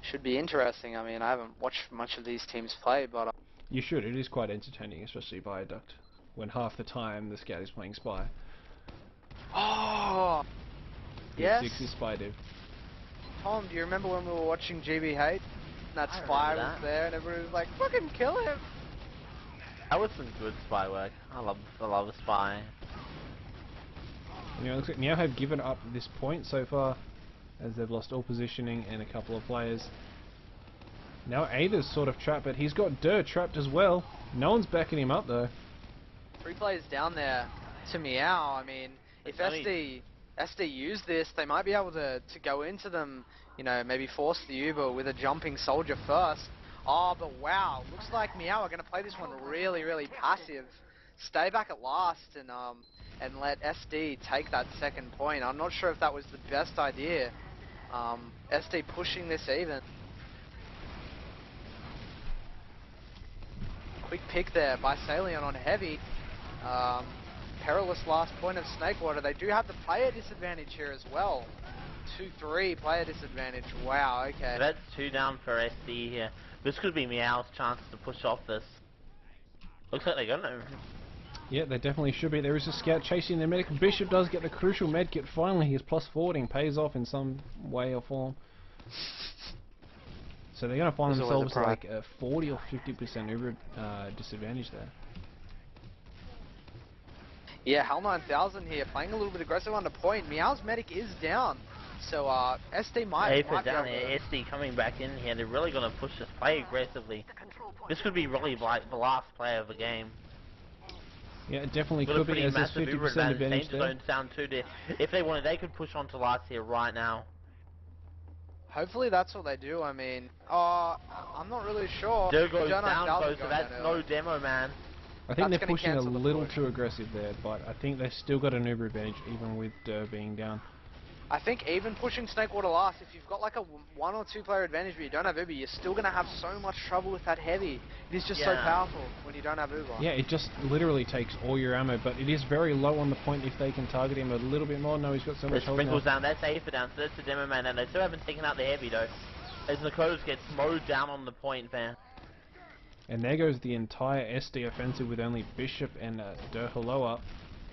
Should be interesting. I mean, I haven't watched much of these teams play, but... You should. It is quite entertaining, especially Viaduct, when half the time the scout is playing Spy. Oh! Yes? Div6 is Spy Div. Tom, do you remember when we were watching GB Hate? And that spy was there and everybody was like, fucking kill him! That was some good spy work. I love a spy. You know, it looks like Meow have given up this point so far, as they've lost all positioning and a couple of players. Now Ada's sort of trapped, but he's got Dirt trapped as well. No one's backing him up though. 3 players down there to Meow. I mean, if SD use this, they might be able to go into them, you know, maybe force the Uber with a jumping soldier first. Oh, but wow, looks like Meow are going to play this one really, really passive. Stay back at last and let SD take that second point. I'm not sure if that was the best idea. SD pushing this even. Quick pick there by Salion on heavy. Perilous last point of Snakewater. They do have the player disadvantage here as well. 2-3 player disadvantage. Wow, okay. So that's 2 down for SD here. This could be Meow's chance to push off this. Looks like they got him. Yeah, they definitely should be. There is a scout chasing the medic. Bishop does get the crucial medkit. Finally, his plus forwarding pays off in some way or form. So they're going to find themselves like a 40 or 50% Uber disadvantage there. Yeah, HAL 9000 here, playing a little bit aggressive on the point. Meow's medic is down, so SD might be down here. SD coming back in here. They're really going to push this play aggressively. This could be really like the last play of the game. Yeah, it definitely could be, as there's 50% advantage there. Zone down 2 there. If they wanted, they could push on to last here right now. Hopefully that's what they do. I mean, I'm not really sure. There goes down, so that's no demo, man. I think they're pushing a little too aggressive there, but I think they've still got an Uber advantage, even with being down. I think even pushing Snakewater last, if you've got like a 1 or 2 player advantage but you don't have Uber, you're still going to have so much trouble with that heavy. It is just so powerful when you don't have Uber. Yeah, it just literally takes all your ammo, but it is very low on the point if they can target him a little bit more. No, he's got so much health now. Sprinkles down, that's Aether down, so that's the demo man, and they still haven't taken out the heavy though. As Nakotas gets mowed down on the point, man. And there goes the entire SD offensive with only Bishop and Derhalo up.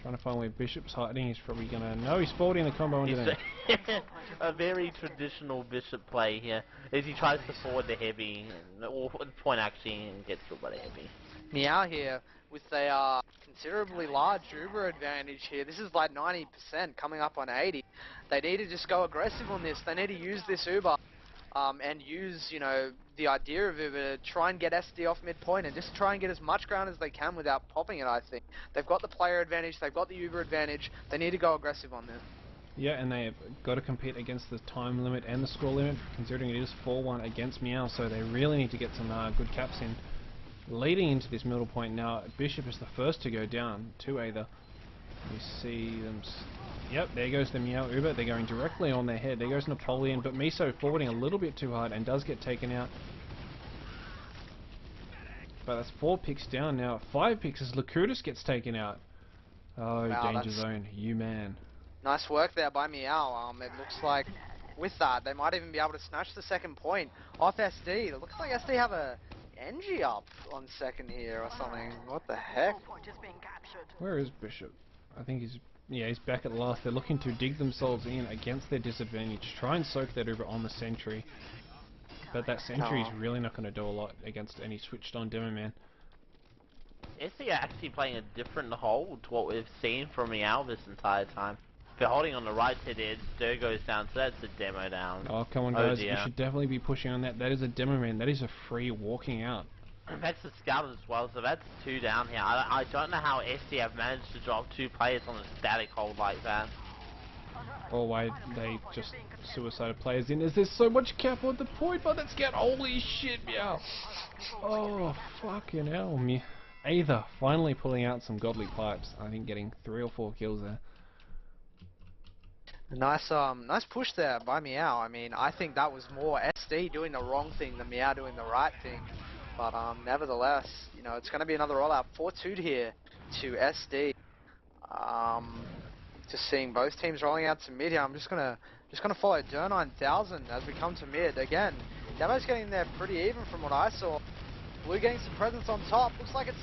Trying to find where Bishop's hiding. He's probably gonna... No, he's forwarding the combo into there. A very traditional Bishop play here, as he tries to forward the heavy, or point actually, and gets killed by the heavy. Meow here, with a considerably large Uber advantage here. This is like 90%, coming up on 80. They need to just go aggressive on this. They need to use this Uber. And use, you know, the idea of Uber to try and get SD off midpoint and just try and get as much ground as they can without popping it, I think. They've got the player advantage, they've got the Uber advantage, they need to go aggressive on this. Yeah, and they've got to compete against the time limit and the score limit, considering it is 4-1 against Meow, so they really need to get some good caps in. Leading into this middle point now, Bishop is the first to go down to Aether. You see them... Yep, there goes the Meow Uber. They're going directly on their head. There goes Napoleon, but Miso forwarding a little bit too hard and does get taken out. But that's 4 picks down now. 5 picks as Lakutis gets taken out. Oh, wow, danger zone. You man. Nice work there by Meow. It looks like with that, they might even be able to snatch the second point off SD. It looks like SD have a NG up on second here or something. What the heck? Where is Bishop? I think he's... Yeah, he's back at last. They're looking to dig themselves in against their disadvantage. Try and soak that Uber on the sentry. But that sentry is really not going to do a lot against any switched on demo man. Is he actually playing a different hold to what we've seen from Meow this entire time? If they're holding on the right to the edge, Stir goes down, so that's a demo down. Oh, come on guys, you should definitely be pushing on that. That is a demo man, that is a free walking out. That's the scout as well, so that's 2 down here. I don't know how SD have managed to drop 2 players on a static hold like that. Or why they just suicided players in, as there's so much cap on the point by that scout. Holy shit, Meow. Oh, fucking hell, me. Either finally pulling out some godly pipes. I think getting 3 or 4 kills there. Nice push there by Meow. I mean, I think that was more SD doing the wrong thing than Meow doing the right thing. But nevertheless, you know, it's going to be another rollout. 4-2 here to SD. Just seeing both teams rolling out to mid here. I'm just gonna follow Dur 9000 as we come to mid again. Demo's getting there pretty even from what I saw. Blue getting some presence on top. Looks like it's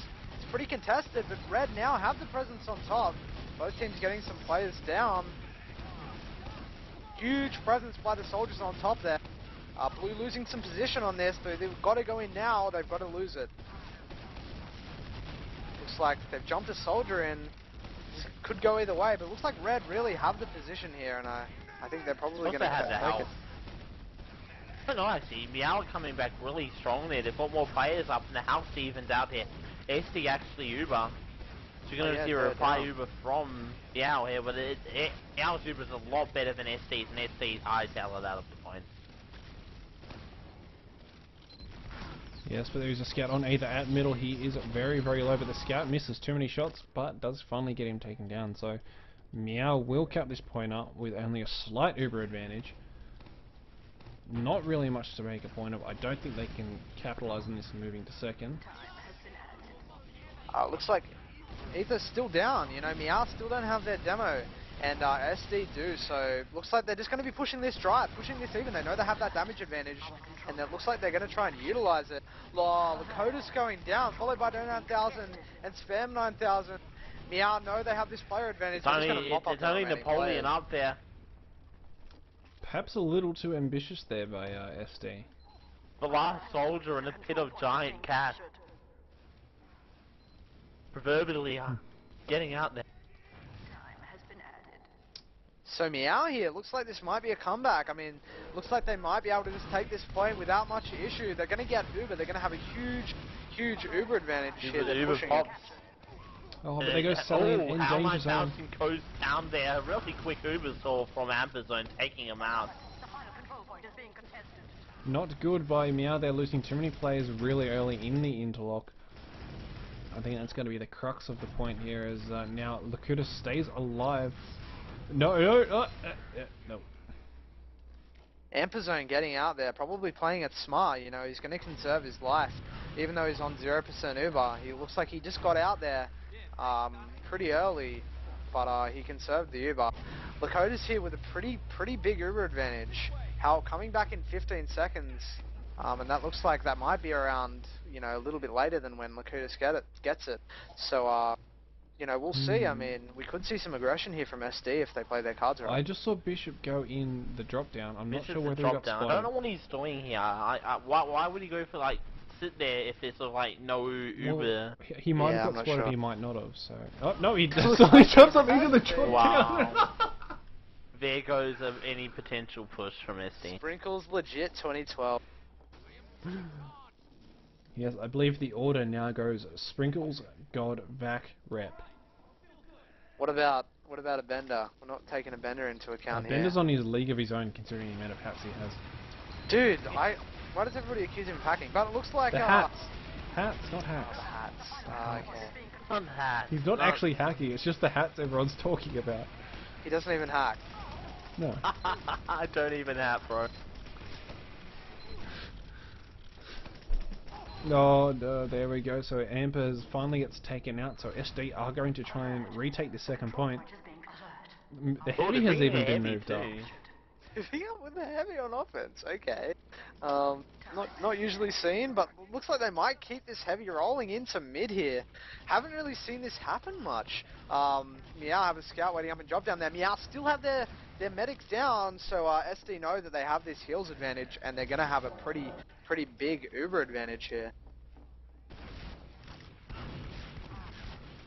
pretty contested, but Red now have the presence on top. Both teams getting some players down. Huge presence by the soldiers on top there. Blue losing some position on this, but they've got to go in now or they've got to lose it. Looks like they've jumped a soldier in. This could go either way, but it looks like Red really have the position here, and I think they're probably going to have the take help. it. I don't know, actually. Meow coming back really strong there. They've got more players up and the house evened out here. SD actually Uber. So you're going to see a reply Uber from Meow here, but Meow's Uber is a lot better than SD's, and SD's hightailed out of the point. Yes, but there's a scout on either at middle. He is very, very low, but the scout misses too many shots, but does finally get him taken down. So Meow will cap this point up with only a slight Uber advantage. Not really much to make a point of. I don't think they can capitalize on this moving to second. Looks like Ether's still down. You know, Meow still don't have their demo, and SD do. So looks like they're just going to be pushing this drive, pushing this even. They know they have that damage advantage, and it looks like they're going to try and utilize it. Lakota's going down, followed by 9000 and Spam 9000. Meow know they have this player advantage. It's only Napoleon up there. Perhaps a little too ambitious there by SD. The last soldier in a pit of giant cat. Proverbially getting out there. So Meow here, looks like this might be a comeback. I mean, looks like they might be able to just take this point without much issue. They're going to get Uber. They're going to have a huge Uber advantage here. They're Uber pushing pops. Oh, but they go selling in danger zone. Goes down there. Really quick Uber saw from Amber Zone, taking him out. Not good by Meow. They're losing too many players really early in the interlock. I think that's going to be the crux of the point here, as now Lakota stays alive. No. Amperzone getting out there, probably playing it smart. You know, he's going to conserve his life, even though he's on 0% Uber. He looks like he just got out there pretty early, but he conserved the Uber. Lakota's here with a pretty big Uber advantage. Coming back in 15 seconds, and that looks like that might be around, you know, a little bit later than when Lakota gets it. So, you know, we'll see. I mean, we could see some aggression here from SD if they play their cards right. I just saw Bishop go in the drop down. I'm not sure whether he got spotted. I don't know what he's doing here. Why would he go for, like, sit there if there's sort of, like, no Uber? Well, he might have got spotted, sure. He might not have, so... Oh, no, he suddenly jumps up into the drop down. There goes any potential push from SD. Sprinkles legit 2012. Yes, I believe the order now goes Sprinkles, God, Vac, Rep. What about a Bender? We're not taking a Bender into account here. Bender's on his league of his own, considering the amount of hats he has. Dude, why does everybody accuse him of hacking? But it looks like the hats, not hacks. Hats. Okay. On hats. He's not actually hacking. It's just the hats everyone's talking about. He doesn't even hack. No. I don't even hack, bro. No, there we go. So Ampers finally gets taken out. So SD are going to try and retake the second point. The heavy has even been moved up. With the heavy on offense, okay. Not usually seen, but looks like they might keep this heavy rolling into mid here. Haven't really seen this happen much. Meow have a scout waiting up and drop down there. Meow still have their their medic's down, so SD know that they have this heals advantage, and they're gonna have a pretty big Uber advantage here.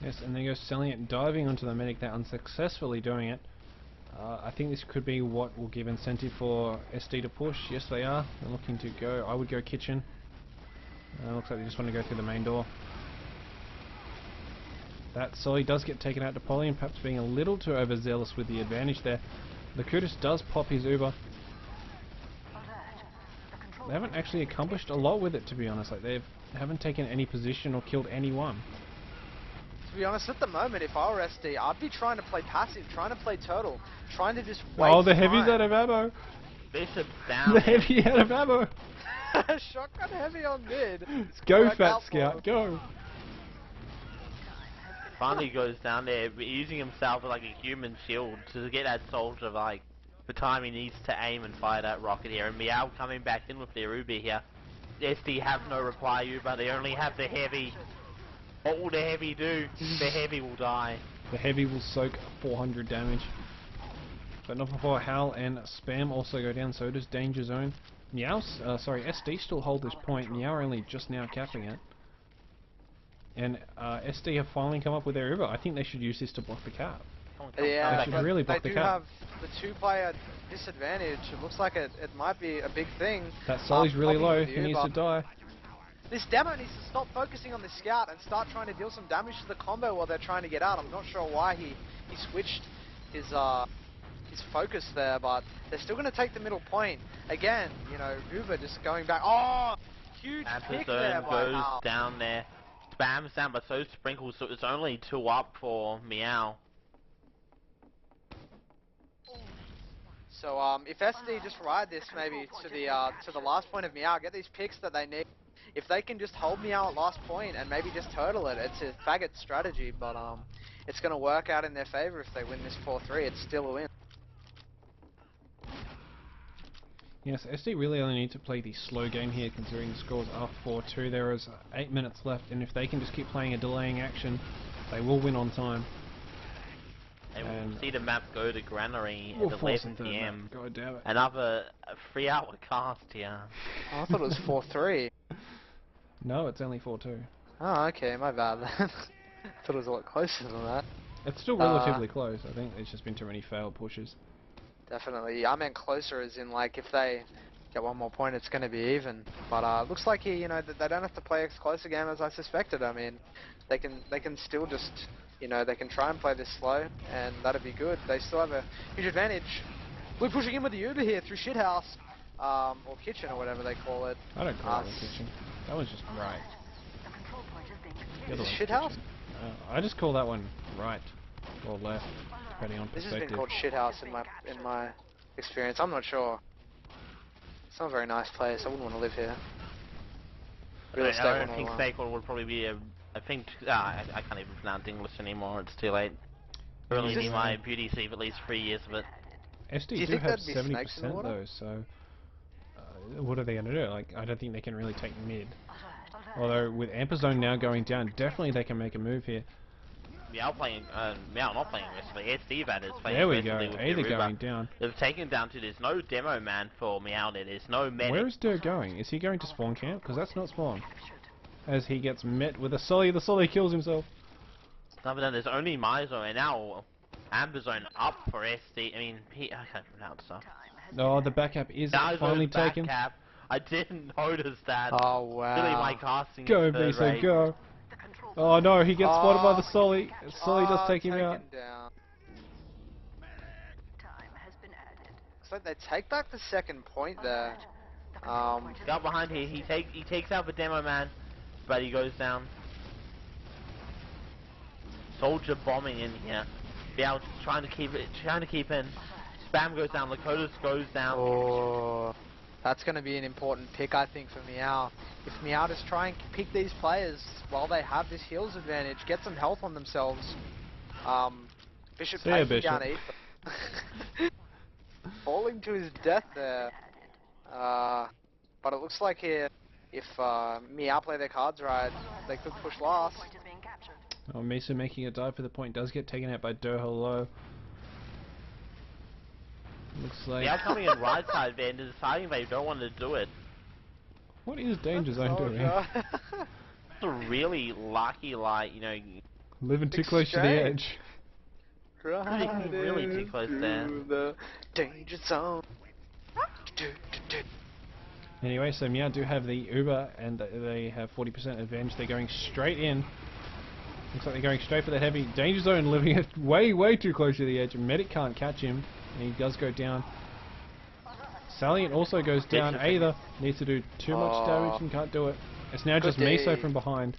Yes, and they go selling it, diving onto the medic. They're unsuccessfully doing it. I think this could be what will give incentive for SD to push. Yes, they are. They're looking to go. I would go kitchen. Looks like they just want to go through the main door. That Sully does get taken out to Polly, and perhaps being a little too overzealous with the advantage there. Lycudis does pop his Uber. They haven't actually accomplished a lot with it, to be honest. Like, they haven't taken any position or killed anyone. To be honest, at the moment, if I were SD, I'd be trying to play passive, trying to play turtle, trying to just waste Oh, the heavy's time. out of ammo. Bishop's down. The heavy out of ammo. Shotgun heavy on mid. Go, Fat Scout, go. Finally goes down there, using himself like a human shield to get that soldier like the time he needs to aim and fire that rocket here. And Meow coming back in with their Uber here. SD have no reply Uber, they only have the heavy. What will the heavy do? The heavy will die. The heavy will soak 400 damage. But not before Hal and Spam also go down, so does Danger Zone. SD still hold this point. Meow are only just now capping it. And SD have finally come up with their Uber. I think they should use this to block the cap. Yeah, they should really block they the do cap. have the two-player disadvantage. It looks like it might be a big thing. That Sully's really low. He Uber. needs to die. This demo needs to stop focusing on the scout and start trying to deal some damage to the combo while they're trying to get out. I'm not sure why he switched his focus there, but they're still going to take the middle point. Again, you know, Uber just going back. Oh, huge pick there by goes Hal. down there. Spams down, but so sprinkles, so it's only 2 up for Meow. So if SD just ride this maybe to the last point of Meow, get these picks that they need. If they can just hold Meow at last point and maybe just turtle it, it's a faggot strategy, but it's going to work out in their favor if they win this 4-3. It's still a win. Yes, SD really only need to play the slow game here, considering the scores are 4-2. There is 8 minutes left, and if they can just keep playing a delaying action, they will win on time. And we'll see the map go to Granary We'll at force 11 the third PM. map. God damn it. Another 3-hour cast here. Oh, I thought it was 4-3. No, it's only 4-2. Oh, okay, my bad then. I thought it was a lot closer than that. It's still relatively close. I think there's just been too many failed pushes. Definitely. I meant closer as in, like, if they get one more point, it's going to be even. But looks like here, you know, they don't have to play as close a game as I suspected. I mean, they can still just, you know, they can try and play this slow, and that'd be good. They still have a huge advantage. We're pushing in with the Uber here through Shithouse, or Kitchen, or whatever they call it. I don't call it a kitchen. That one's just right. The other Is one's it Shithouse? kitchen. I just call that one right or left, depending on This perspective. has been called Shithouse in my experience. I'm not sure. It's not a very nice place. I wouldn't want to live here. Real estate I don't think 101. Stakeholder would probably be I can't even pronounce English anymore, it's too late. I really need my beauty sleep at least 3 years of it. SD do have 70% though, so what are they going to do? Like, I don't think they can really take mid. Although with Amperzone now going down, definitely they can make a move here. Meow not playing aggressively. SD that is playing There we aggressively go. with Either Yoruba. going down. They've taken down to there's no demo man for Meow there. There's no medic. Where is Dirk going? Is he going to spawn camp? Because that's not spawn. As he gets met with a Sully, the Sully kills himself. Other than there's only Mizo and now Amberzone up for SD. I mean, I can't pronounce stuff. Oh, the backup is finally taken. Cap. I didn't notice that. Oh, wow. Really, my casting Go, is third Miso, rate. go. Oh no, he gets spotted by the Sully. Sully does take him taken out. down. Looks like they take back the second point there. Got behind here. He takes out the demo man, but he goes down. Soldier bombing in here. Meow just trying to keep in. Spam goes down. Lakotas goes down. Oh, that's going to be an important pick, I think, for Meow. If Meow just try and pick these players while they have this heals advantage, get some health on themselves. Bishop taking down Ether. Falling to his death there. But it looks like here, if Meow play their cards right, they could push last. Oh, Miso making a dive for the point does get taken out by Doho low. Looks like... Yeah, coming in right side there and deciding they don't want to do it. What is Danger Zone doing? It's a really lucky, like, you know... Living too close to the edge. Really too close there. The danger zone. Anyway, so Meow do have the Uber, and they have 40% advantage. They're going straight in. Looks like they're going straight for the heavy. Danger Zone living it way too close to the edge. Medic can't catch him, and he does go down. Salient also goes down. Aether needs to do too much damage and can't do it. It's now just Miso from behind.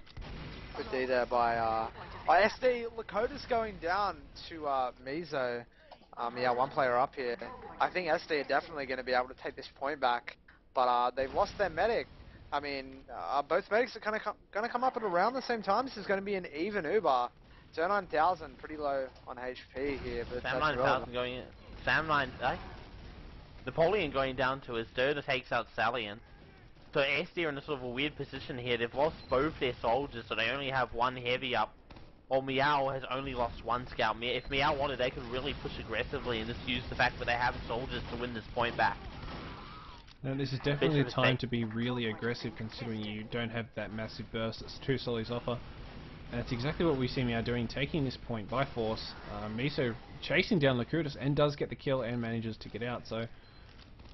Good D there by SD. Lakota's going down to Miso. Yeah, one player up here. I think SD are definitely going to be able to take this point back, but they've lost their medic. I mean, both medics are going to come up at around the same time. This is going to be an even Uber. 9,000, pretty low on HP here, but Sam that's 9,000 going in. Sam 9, Napoleon going down to his Derda takes out Salient. So SD are in a sort of a weird position here. They've lost both their soldiers, so they only have one heavy up. While Meow has only lost one scout. If Meow wanted, they could really push aggressively and just use the fact that they have soldiers to win this point back. Now this is definitely the time to be really aggressive, considering you don't have that massive burst that two solis offer. And that's exactly what we see Meow doing, taking this point by force. Miso chasing down Lakutis and does get the kill and manages to get out, so...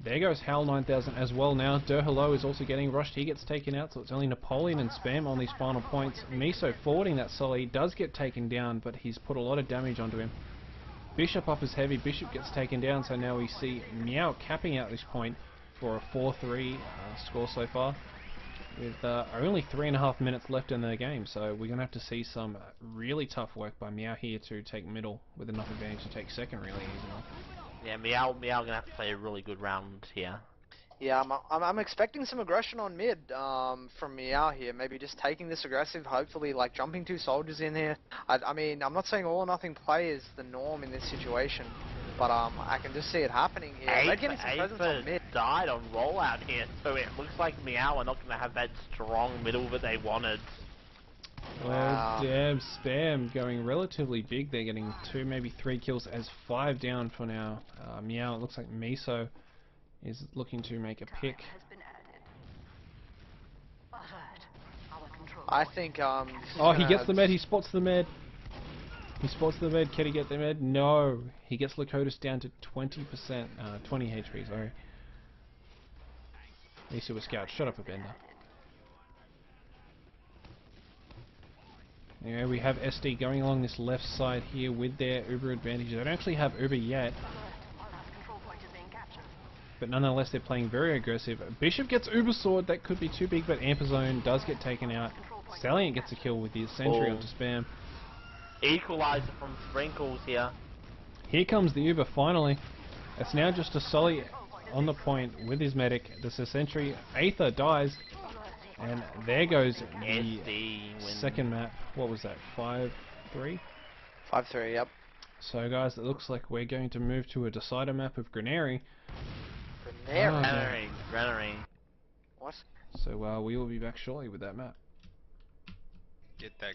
There goes Hal 9000 as well now. Hello is also getting rushed. He gets taken out, so it's only Napoleon and Spam on these final points. Miso forwarding that Sully does get taken down, but he's put a lot of damage onto him. Bishop up is heavy. Bishop gets taken down, so now we see Meow capping out this point for a 4-3 score so far. With only 3.5 minutes left in the game, so we're going to have to see some really tough work by Meow here to take middle with enough advantage to take second really easily. Yeah, Meow gonna have to play a really good round here. Yeah, I'm expecting some aggression on mid from Meow here. Maybe just taking this aggressive, hopefully like jumping two soldiers in here. I mean, I'm not saying all or nothing play is the norm in this situation, but I can just see it happening here. They're getting some presence on mid. Died on rollout here, so it looks like Meow are not gonna have that strong middle that they wanted. Well, damn, Spam going relatively big. They're getting 2, maybe 3 kills as 5 down for now. Meow, it looks like Miso is looking to make a pick. I think, oh, he gets the med, he spots the med. He spots the med, can he get the med? No. He gets Lakotis down to 20%, 20 HP, sorry. Miso was scout, shut up a bender. Anyway, we have SD going along this left side here with their Uber advantage. They don't actually have Uber yet, but nonetheless they're playing very aggressive. Bishop gets Uber Sword, that could be too big, but Amperzone does get taken out. Salient gets a kill with his sentry onto Spam. Equalizer from Sprinkles here. Here comes the Uber finally. It's now just a Sully on the point with his medic. This is sentry. Aether dies. And there goes the second map. What was that? 5-3? 5-3, yep. So guys, it looks like we're going to move to a decider map of Granary. Granary. What? So we will be back shortly with that map. Get that